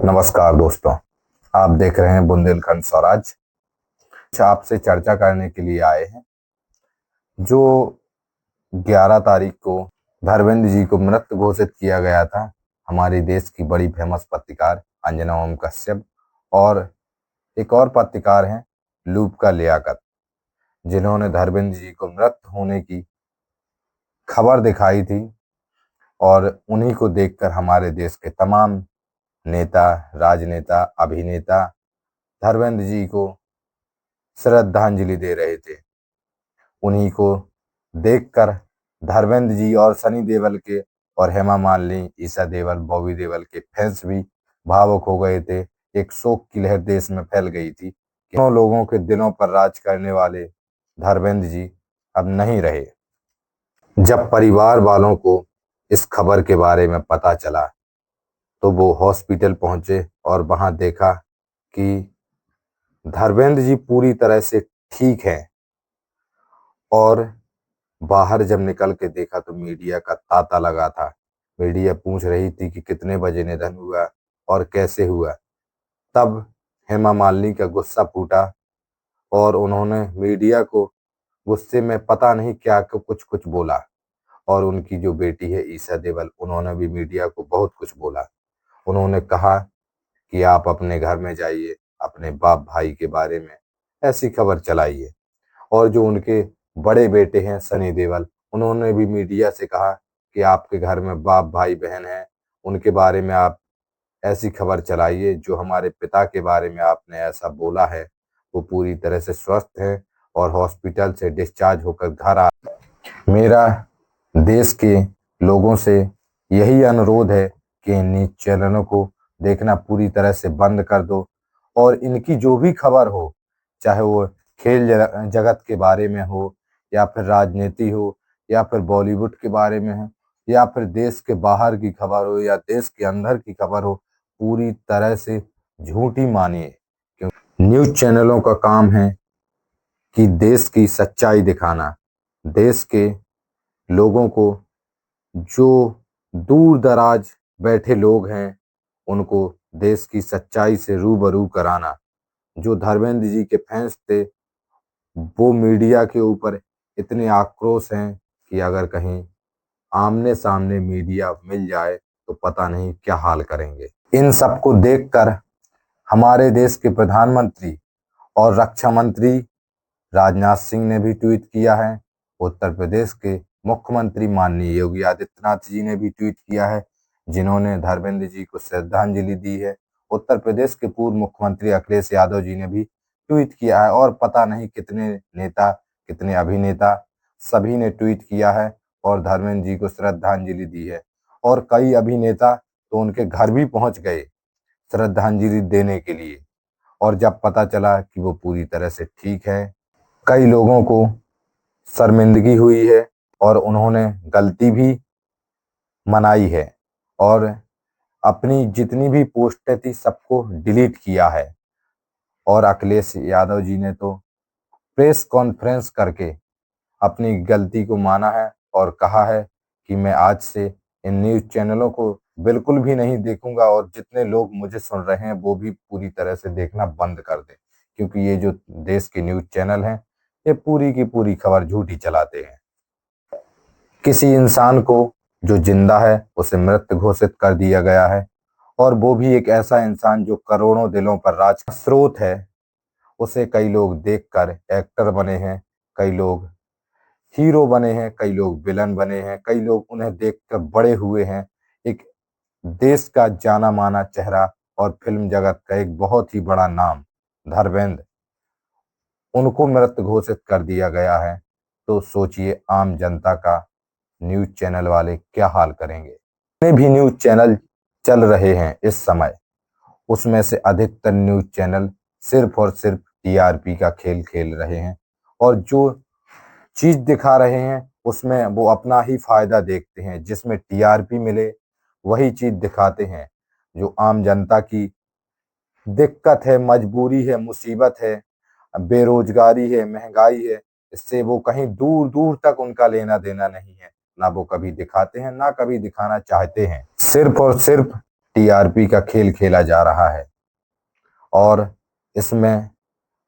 नमस्कार दोस्तों, आप देख रहे हैं बुंदेलखंड स्वराज। आपसे चर्चा करने के लिए आए हैं। जो 11 तारीख को धर्मेंद्र जी को मृत घोषित किया गया था, हमारे देश की बड़ी फेमस पत्रकार अंजना ओम कश्यप और एक और पत्रकार हैं लूबका लियाकत, जिन्होंने धर्मेंद्र जी को मृत होने की खबर दिखाई थी। और उन्हीं को देखकर हमारे देश के तमाम नेता, राजनेता, अभिनेता धर्मेंद्र जी को श्रद्धांजलि दे रहे थे। उन्हीं को देखकर धर्मेंद्र जी और सनी देओल के और हेमा मालिनी, ईशा देओल, बॉबी देओल के फैंस भी भावुक हो गए थे। एक शोक की लहर देश में फैल गई थी कि लोगों के दिलों पर राज करने वाले धर्मेंद्र जी अब नहीं रहे। जब परिवार वालों को इस खबर के बारे में पता चला तो वो हॉस्पिटल पहुंचे और वहां देखा कि धर्मेंद्र जी पूरी तरह से ठीक हैं। और बाहर जब निकल के देखा तो मीडिया का तांता लगा था। मीडिया पूछ रही थी कि कितने बजे निधन हुआ और कैसे हुआ। तब हेमा मालिनी का गुस्सा फूटा और उन्होंने मीडिया को गुस्से में पता नहीं क्या कुछ कुछ बोला। और उनकी जो बेटी है ईशा देओल, उन्होंने भी मीडिया को बहुत कुछ बोला। उन्होंने कहा कि आप अपने घर में जाइए, अपने बाप भाई के बारे में ऐसी खबर चलाइए। और जो उनके बड़े बेटे हैं सनी देओल, उन्होंने भी मीडिया से कहा कि आपके घर में बाप भाई बहन हैं, उनके बारे में आप ऐसी खबर चलाइए। जो हमारे पिता के बारे में आपने ऐसा बोला है वो पूरी तरह से स्वस्थ हैं और हॉस्पिटल से डिस्चार्ज होकर घर आ। मेरा देश के लोगों से यही अनुरोध है कि इन न्यूज चैनलों को देखना पूरी तरह से बंद कर दो और इनकी जो भी खबर हो, चाहे वो खेल जगत के बारे में हो या फिर राजनीति हो या फिर बॉलीवुड के बारे में हो या फिर देश के बाहर की खबर हो या देश के अंदर की खबर हो, पूरी तरह से झूठी मानिए। क्योंकि न्यूज चैनलों का काम है कि देश की सच्चाई दिखाना, देश के लोगों को, जो दूर दराज बैठे लोग हैं, उनको देश की सच्चाई से रूबरू कराना। जो धर्मेंद्र जी के फैंस थे वो मीडिया के ऊपर इतने आक्रोश हैं कि अगर कहीं आमने सामने मीडिया मिल जाए तो पता नहीं क्या हाल करेंगे। इन सबको देखकर हमारे देश के प्रधानमंत्री और रक्षा मंत्री राजनाथ सिंह ने भी ट्वीट किया है। उत्तर प्रदेश के मुख्यमंत्री माननीय योगी आदित्यनाथ जी ने भी ट्वीट किया है, जिन्होंने धर्मेंद्र जी को श्रद्धांजलि दी है। उत्तर प्रदेश के पूर्व मुख्यमंत्री अखिलेश यादव जी ने भी ट्वीट किया है और पता नहीं कितने नेता, कितने अभिनेता, सभी ने ट्वीट किया है और धर्मेंद्र जी को श्रद्धांजलि दी है। और कई अभिनेता तो उनके घर भी पहुंच गए श्रद्धांजलि देने के लिए। और जब पता चला कि वो पूरी तरह से ठीक है, कई लोगों को शर्मिंदगी हुई है और उन्होंने गलती भी मनाई है और अपनी जितनी भी पोस्टें थी सबको डिलीट किया है। और अखिलेश यादव जी ने तो प्रेस कॉन्फ्रेंस करके अपनी गलती को माना है और कहा है कि मैं आज से इन न्यूज चैनलों को बिल्कुल भी नहीं देखूंगा और जितने लोग मुझे सुन रहे हैं वो भी पूरी तरह से देखना बंद कर दें, क्योंकि ये जो देश के न्यूज चैनल हैं ये पूरी की पूरी खबर झूठी चलाते हैं। किसी इंसान को जो जिंदा है उसे मृत घोषित कर दिया गया है और वो भी एक ऐसा इंसान जो करोड़ों दिलों पर राज का स्रोत है। उसे कई लोग देखकर एक्टर बने हैं, कई लोग हीरो बने हैं, कई लोग विलन बने हैं, कई लोग उन्हें देखकर बड़े हुए हैं। एक देश का जाना माना चेहरा और फिल्म जगत का एक बहुत ही बड़ा नाम धर्मेंद्र, उनको मृत घोषित कर दिया गया है। तो सोचिए आम जनता का न्यूज चैनल वाले क्या हाल करेंगे। जितने भी न्यूज चैनल चल रहे हैं इस समय, उसमें से अधिकतर न्यूज चैनल सिर्फ और सिर्फ टीआरपी का खेल खेल रहे हैं और जो चीज दिखा रहे हैं उसमें वो अपना ही फायदा देखते हैं। जिसमें टीआरपी मिले वही चीज दिखाते हैं। जो आम जनता की दिक्कत है, मजबूरी है, मुसीबत है, बेरोजगारी है, महंगाई है, इससे वो कहीं दूर दूर तक उनका लेना देना नहीं है। ना वो कभी दिखाते हैं, ना कभी दिखाना चाहते हैं। सिर्फ और सिर्फ टीआरपी का खेल खेला जा रहा है और इसमें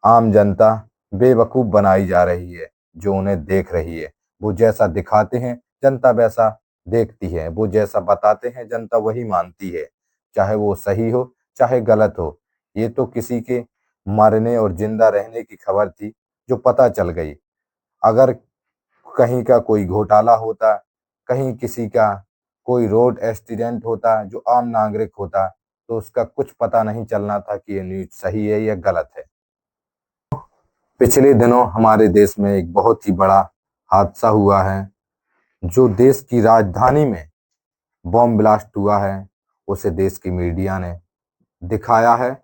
आम जनता बेवकूफ बनाई जा रही है जो उन्हें देख रही है। वो जैसा दिखाते हैं जनता वैसा देखती है, वो जैसा बताते हैं जनता वही मानती है, चाहे वो सही हो चाहे गलत हो। ये तो किसी के मरने और जिंदा रहने की खबर थी जो पता चल गई। अगर कहीं का कोई घोटाला होता, कहीं किसी का कोई रोड एक्सीडेंट होता जो आम नागरिक होता, तो उसका कुछ पता नहीं चलना था कि ये न्यूज सही है या गलत है। पिछले दिनों हमारे देश में एक बहुत ही बड़ा हादसा हुआ है। जो देश की राजधानी में बॉम्ब ब्लास्ट हुआ है उसे देश की मीडिया ने दिखाया है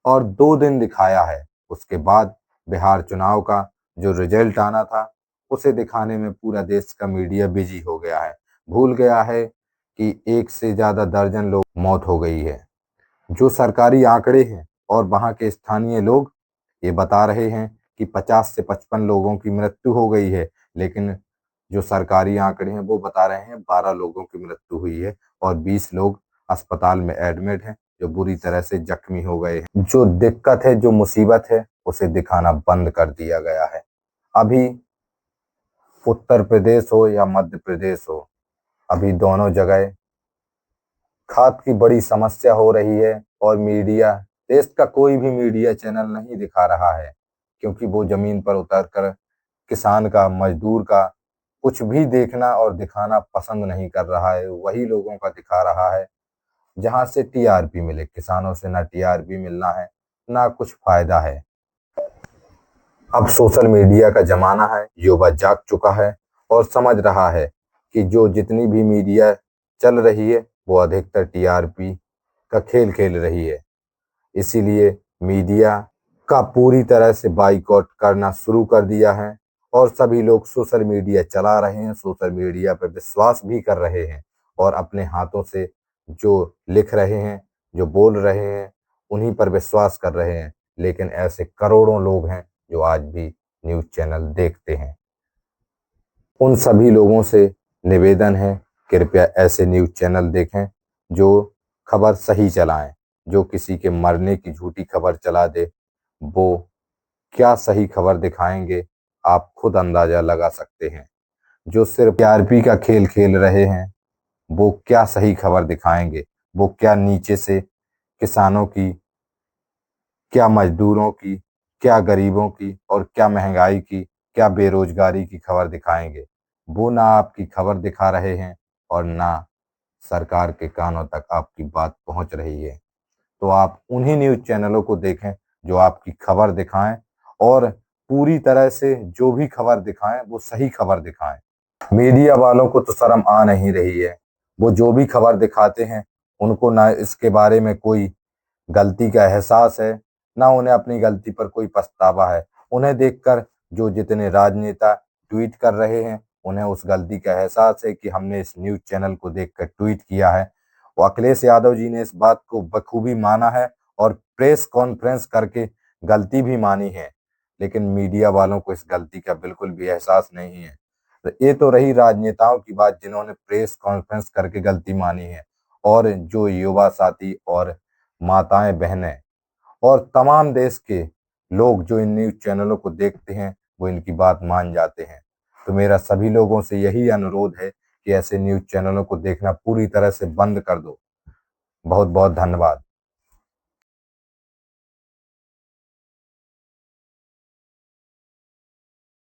और 2 दिन दिखाया है। उसके बाद बिहार चुनाव का जो रिजल्ट आना था उसे दिखाने में पूरा देश का मीडिया बिजी हो गया है। भूल गया है कि 1 से ज्यादा दर्जन लोग मौत हो गई है। जो सरकारी आंकड़े हैं और वहां के स्थानीय लोग ये बता रहे हैं कि 50 से 55 लोगों की मृत्यु हो गई है, लेकिन जो सरकारी आंकड़े हैं वो बता रहे हैं 12 लोगों की मृत्यु हुई है और 20 लोग अस्पताल में एडमिट हैं जो बुरी तरह से जख्मी हो गए हैं। जो दिक्कत है, जो मुसीबत है, उसे दिखाना बंद कर दिया गया है। अभी उत्तर प्रदेश हो या मध्य प्रदेश हो, अभी दोनों जगह खाद की बड़ी समस्या हो रही है और मीडिया, देश का कोई भी मीडिया चैनल नहीं दिखा रहा है क्योंकि वो जमीन पर उतरकर किसान का, मजदूर का कुछ भी देखना और दिखाना पसंद नहीं कर रहा है। वही लोगों का दिखा रहा है जहां से टीआरपी मिले। किसानों से ना टीआरपी मिलना है ना कुछ फायदा है। अब सोशल मीडिया का जमाना है, युवा जाग चुका है और समझ रहा है कि जो जितनी भी मीडिया चल रही है वो अधिकतर टीआरपी का खेल खेल रही है। इसीलिए मीडिया का पूरी तरह से बाइकआउट करना शुरू कर दिया है और सभी लोग सोशल मीडिया चला रहे हैं, सोशल मीडिया पर विश्वास भी कर रहे हैं और अपने हाथों से जो लिख रहे हैं, जो बोल रहे हैं, उन्हीं पर विश्वास कर रहे हैं। लेकिन ऐसे करोड़ों लोग हैं जो आज भी न्यूज़ चैनल देखते हैं। उन सभी लोगों से निवेदन है, कृपया ऐसे न्यूज़ चैनल देखें जो खबर सही चलाएं। जो किसी के मरने की झूठी खबर चला दे, वो क्या सही खबर दिखाएंगे आप खुद अंदाजा लगा सकते हैं। जो सिर्फ टीआरपी का खेल खेल रहे हैं वो क्या सही खबर दिखाएंगे, वो क्या नीचे से किसानों की, क्या मजदूरों की, क्या गरीबों की और क्या महंगाई की, क्या बेरोजगारी की खबर दिखाएंगे। वो ना आपकी खबर दिखा रहे हैं और ना सरकार के कानों तक आपकी बात पहुंच रही है। तो आप उन्हीं न्यूज़ चैनलों को देखें जो आपकी खबर दिखाएं और पूरी तरह से जो भी खबर दिखाएं वो सही खबर दिखाएं। मीडिया वालों को तो शर्म आ नहीं रही है। वो जो भी खबर दिखाते हैं उनको ना इसके बारे में कोई गलती का एहसास है, ना उन्हें अपनी गलती पर कोई पछतावा है। उन्हें देखकर जो जितने राजनेता ट्वीट कर रहे हैं उन्हें उस गलती का एहसास है कि हमने इस न्यूज़ चैनल को देखकर ट्वीट किया है। वो अखिलेश यादव जी ने इस बात को बखूबी माना है और प्रेस कॉन्फ्रेंस करके गलती भी मानी है, लेकिन मीडिया वालों को इस गलती का बिल्कुल भी एहसास नहीं है। तो ये तो रही राजनेताओं की बात जिन्होंने प्रेस कॉन्फ्रेंस करके गलती मानी है, और जो युवा साथी और माताएं, बहनें और तमाम देश के लोग जो इन न्यूज़ चैनलों को देखते हैं वो इनकी बात मान जाते हैं। तो मेरा सभी लोगों से यही अनुरोध है कि ऐसे न्यूज़ चैनलों को देखना पूरी तरह से बंद कर दो। बहुत बहुत धन्यवाद।